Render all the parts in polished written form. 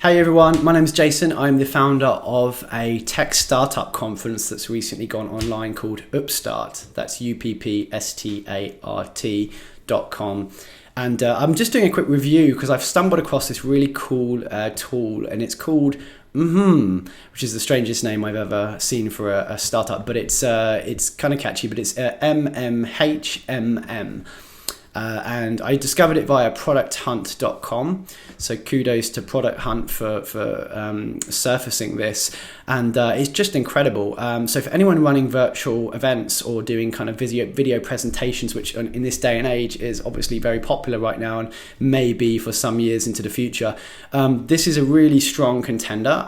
Hey everyone, my name is Jason. I'm the founder of a tech startup conference that's recently gone online called Upstart. That's UPPSTART.com. And I'm just doing a quick review because I've stumbled across this really cool tool, and it's called mmhmm, which is the strangest name I've ever seen for a startup, but it's kind of catchy, but it's mmhmm. And I discovered it via producthunt.com. So kudos to Product Hunt for surfacing this. And it's just incredible. So for anyone running virtual events or doing kind of video presentations, which in this day and age is obviously very popular right now and may be for some years into the future, this is a really strong contender.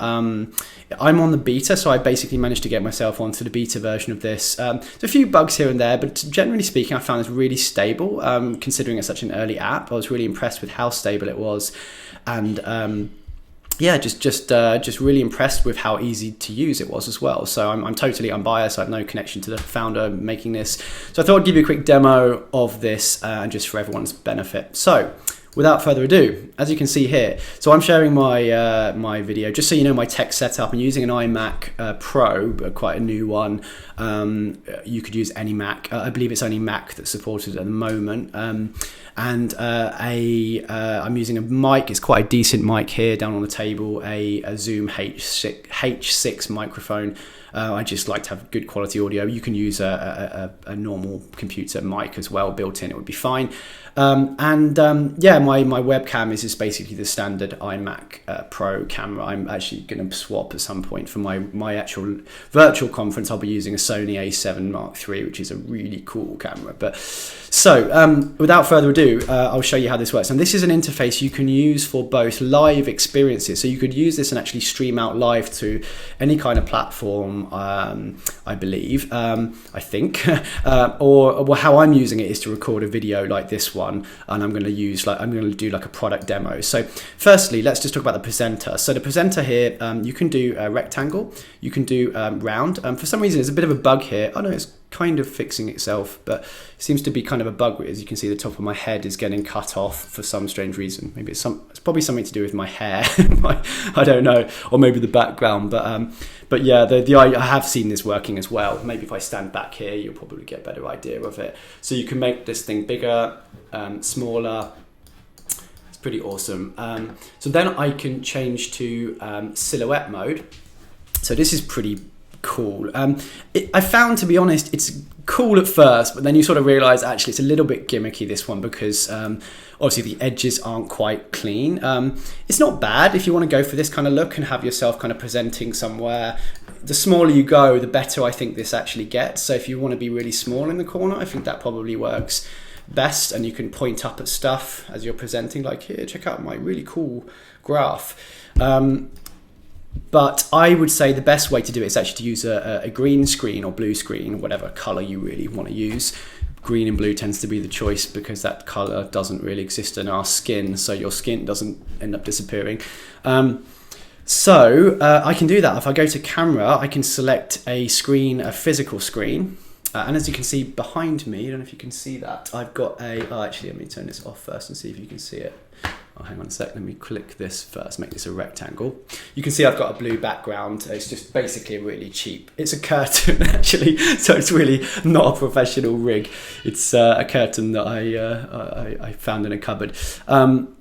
I'm on the beta, so I basically managed to get myself onto the beta version of this. There's a few bugs here and there, but generally speaking, I found this really stable. Considering it's such an early app, I was really impressed with how stable it was, and just really impressed with how easy to use it was as well. So I'm totally unbiased. I have no connection to the founder making this, so I thought I'd give you a quick demo of this, and just for everyone's benefit. So without further ado, as you can see here, so I'm sharing my my video, just so you know my tech setup. I'm using an iMac Pro, but quite a new one. You could use any Mac. I believe it's only Mac that's supported at the moment. I'm using a mic. It's quite a decent mic here down on the table, a Zoom H6 microphone. I just like to have good quality audio. You can use a normal computer mic as well, built in, it would be fine. My webcam is just basically the standard iMac Pro camera. I'm actually going to swap at some point for my actual virtual conference. I'll be using a Sony A7 Mark III, which is a really cool camera. But so without further ado, I'll show you how this works. And this is an interface you can use for both live experiences. So you could use this and actually stream out live to any kind of platform, I believe, I think, or how I'm using it is to record a video like this one, and I'm going to do like a product demo. So firstly, let's just talk about the presenter. So the presenter here, you can do a rectangle, you can do round. For some reason, there's a bit of a bug here. Oh no, it's kind of fixing itself, but it seems to be kind of a bug. As you can see, the top of my head is getting cut off for some strange reason. Maybe it's probably something to do with my hair. I don't know, or maybe the background. But yeah, I have seen this working as well. Maybe if I stand back here, you'll probably get a better idea of it. So you can make this thing bigger, smaller. It's pretty awesome. So then I can change to silhouette mode. So this is pretty cool. I found, to be honest, it's cool at first, but then you sort of realize actually it's a little bit gimmicky, this one, because obviously the edges aren't quite clean. It's not bad if you want to go for this kind of look and have yourself kind of presenting somewhere. The smaller you go, the better I think this actually gets. So if you want to be really small in the corner, I think that probably works best, and you can point up at stuff as you're presenting, like, here, check out my really cool graph. But I would say the best way to do it is actually to use a green screen or blue screen, whatever color you really want to use. Green and blue tends to be the choice because that color doesn't really exist in our skin, so your skin doesn't end up disappearing. So I can do that. If I go to camera, I can select a screen, a physical screen. And as you can see behind me, I don't know if you can see that, I've got actually, let me turn this off first and see if you can see it. Oh, hang on a sec, let me click this first, make this a rectangle. You can see I've got a blue background. It's just basically really cheap. It's a curtain, actually, so it's really not a professional rig. It's a curtain that I found in a cupboard.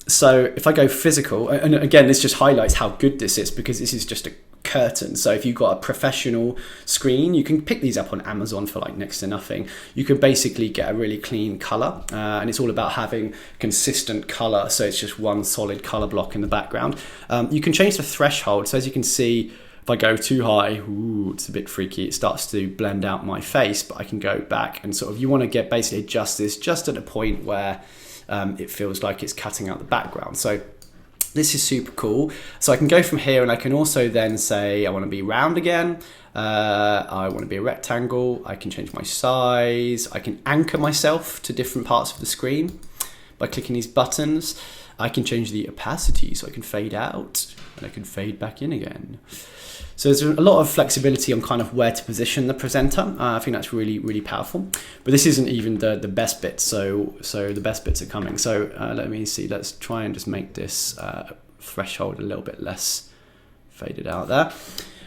So if I go physical, and again, this just highlights how good this is, because this is just a curtain. So if you've got a professional screen, you can pick these up on Amazon for like next to nothing. You can basically get a really clean color, and it's all about having consistent color, so it's just one solid color block in the background. You can change the threshold, so as you can see, if I go too high, it's a bit freaky, it starts to blend out my face, but I can go back and sort of, you want to get basically adjust this just at a point where it feels like it's cutting out the background. So this is super cool. So I can go from here, and I can also then say I want to be round again. I want to be a rectangle. I can change my size. I can anchor myself to different parts of the screen by clicking these buttons. I can change the opacity, so I can fade out and I can fade back in again. So there's a lot of flexibility on kind of where to position the presenter. I think that's really, really powerful. But this isn't even the best bit, so the best bits are coming. So let me see, let's try and just make this threshold a little bit less faded out there.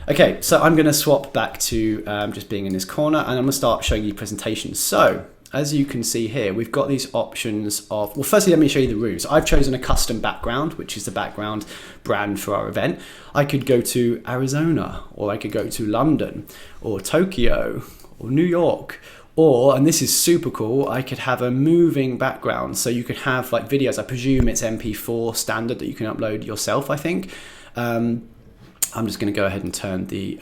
Okay, so I'm going to swap back to just being in this corner, and I'm going to start showing you presentations. So as you can see here, we've got these options of, well, firstly, let me show you the rooms. I've chosen a custom background, which is the background brand for our event. I could go to Arizona, or I could go to London, or Tokyo, or New York, or, and this is super cool, I could have a moving background. So you could have like videos, I presume it's MP4 standard that you can upload yourself, I think. I'm just going to go ahead and turn the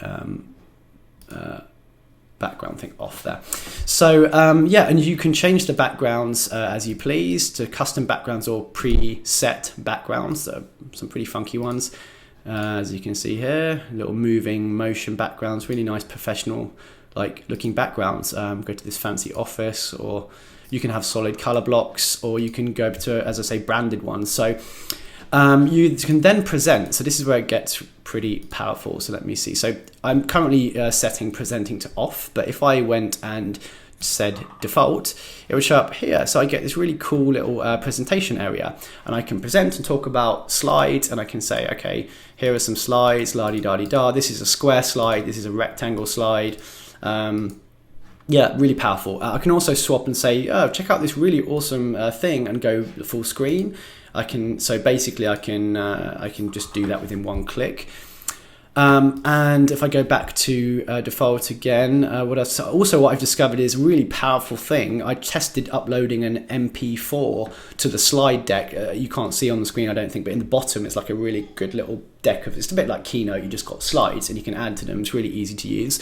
background thing off there. So yeah, and you can change the backgrounds as you please to custom backgrounds or preset backgrounds. So some pretty funky ones. As you can see here, little moving motion backgrounds, really nice professional like looking backgrounds. Go to this fancy office, or you can have solid color blocks, or you can go to, as I say, branded ones. So you can then present. So this is where it gets pretty powerful. So let me see. So I'm currently setting presenting to off, but if I went and said default, it would show up here. So I get this really cool little presentation area, and I can present and talk about slides, and I can say, okay, here are some slides, la-di-da-di-da. This is a square slide. This is a rectangle slide. Yeah, really powerful. I can also swap and say, oh, check out this really awesome thing, and go full screen. I can, so basically I can just do that within one click. And if I go back to default again, what I've discovered is a really powerful thing. I tested uploading an MP4 to the slide deck. You can't see on the screen, I don't think, but in the bottom it's like a really good little deck of, it's a bit like Keynote, you just got slides and you can add to them. It's really easy to use.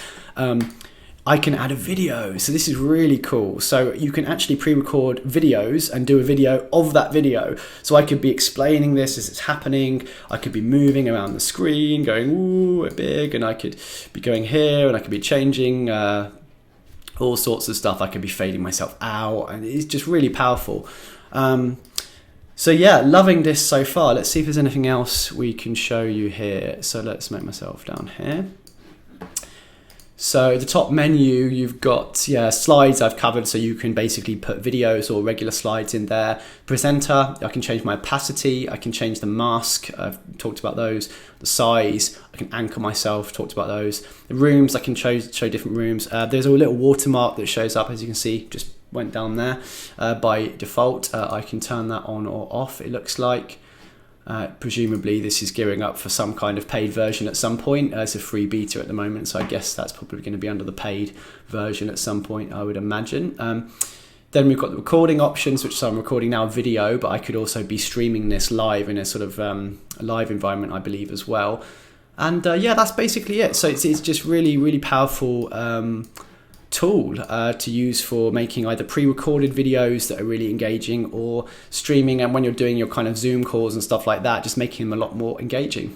I can add a video, so this is really cool. So you can actually pre-record videos and do a video of that video. So I could be explaining this as it's happening. I could be moving around the screen, going ooh, big, and I could be going here, and I could be changing all sorts of stuff. I could be fading myself out, and it's just really powerful. So yeah, loving this so far. Let's see if there's anything else we can show you here. So let's make myself down here. So the top menu, you've got slides I've covered, so you can basically put videos or regular slides in there. Presenter, I can change my opacity, I can change the mask, I've talked about those. The size, I can anchor myself, talked about those. The rooms, I can show different rooms. There's a little watermark that shows up, as you can see, just went down there by default. I can turn that on or off, it looks like. Presumably this is gearing up for some kind of paid version at some point. It's a free beta at the moment, so I guess that's probably going to be under the paid version at some point, I would imagine. Then we've got the recording options, which I'm recording now video, but I could also be streaming this live in a sort of a live environment, I believe, as well. And yeah, that's basically it. So it's just really, really powerful tool to use for making either pre-recorded videos that are really engaging, or streaming, and when you're doing your kind of Zoom calls and stuff like that, just making them a lot more engaging.